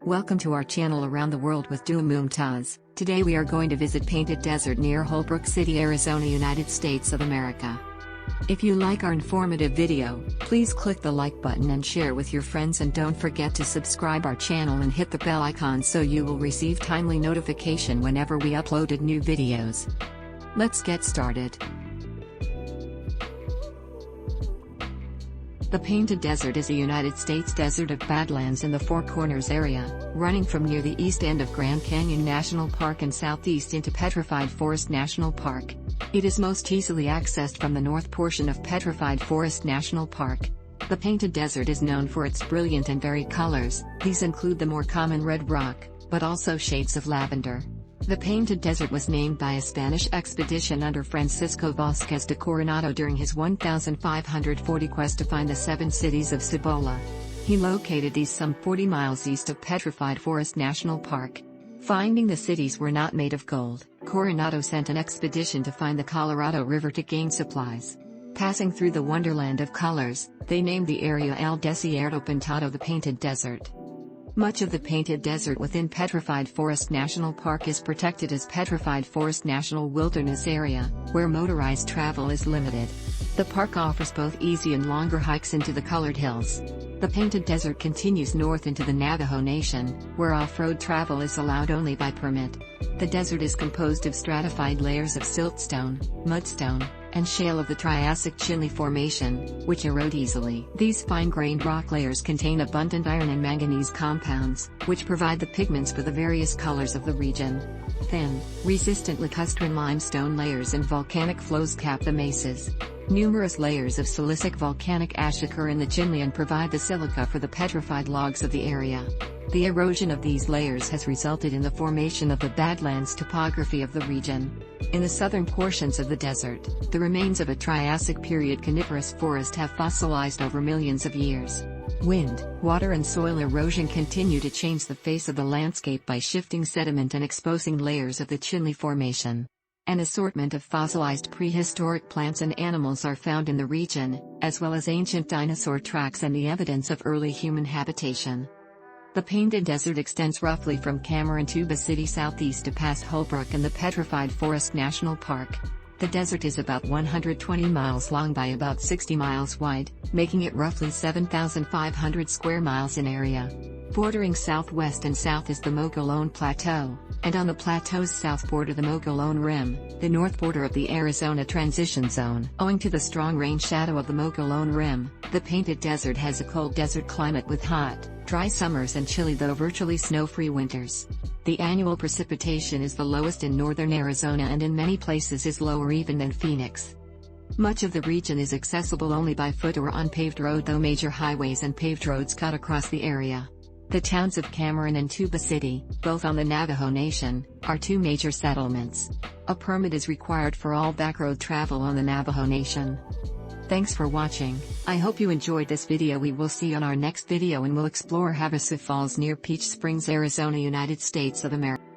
Welcome to our channel Around the World with Dua Mumtaz. Today we are going to visit Painted Desert near Holbrook City, Arizona, United States of America. If you like our informative video, please click the like button and share with your friends, and don't forget to subscribe our channel and hit the bell icon so you will receive timely notification whenever we uploaded new videos. Let's get started. The Painted Desert is a United States desert of badlands in the Four Corners area, running from near the east end of Grand Canyon National Park and southeast into Petrified Forest National Park. It is most easily accessed from the north portion of Petrified Forest National Park. The Painted Desert is known for its brilliant and varied colors. These include the more common red rock, but also shades of lavender. The Painted Desert was named by a Spanish expedition under Francisco Vázquez de Coronado during his 1,540 quest to find the Seven Cities of Cibola. He located these some 40 miles east of Petrified Forest National Park. Finding the cities were not made of gold, Coronado sent an expedition to find the Colorado River to gain supplies. Passing through the wonderland of colors, they named the area El Desierto Pintado, the Painted Desert. Much of the Painted Desert within Petrified Forest National Park is protected as Petrified Forest National Wilderness Area, where motorized travel is limited. The park offers both easy and longer hikes into the colored hills. The Painted Desert continues north into the Navajo Nation, where off-road travel is allowed only by permit. The desert is composed of stratified layers of siltstone, mudstone, and shale of the Triassic Chinle Formation, which erode easily. These fine-grained rock layers contain abundant iron and manganese compounds, which provide the pigments for the various colors of the region. Thin, resistant lacustrine limestone layers and volcanic flows cap the mesas. Numerous layers of silicic volcanic ash occur in the Chinle and provide the silica for the petrified logs of the area. The erosion of these layers has resulted in the formation of the badlands topography of the region. In the southern portions of the desert, the remains of a Triassic period coniferous forest have fossilized over millions of years. Wind, water and soil erosion continue to change the face of the landscape by shifting sediment and exposing layers of the Chinle Formation. An assortment of fossilized prehistoric plants and animals are found in the region, as well as ancient dinosaur tracks and the evidence of early human habitation. The Painted Desert extends roughly from Cameron, Tuba City southeast to past Holbrook and the Petrified Forest National Park. The desert is about 120 miles long by about 60 miles wide, making it roughly 7,500 square miles in area. Bordering southwest and south is the Mogollon Plateau, and on the plateau's south border the Mogollon Rim, the north border of the Arizona Transition Zone. Owing to the strong rain shadow of the Mogollon Rim, the Painted Desert has a cold desert climate with hot, dry summers and chilly though virtually snow-free winters. The annual precipitation is the lowest in northern Arizona and in many places is lower even than Phoenix. Much of the region is accessible only by foot or on paved road, though major highways and paved roads cut across the area. The towns of Cameron and Tuba City, both on the Navajo Nation, are two major settlements. A permit is required for all backroad travel on the Navajo Nation. Thanks for watching. I hope you enjoyed this video. We will see you on our next video and we'll explore Havasu Falls near Peach Springs, Arizona, United States of America.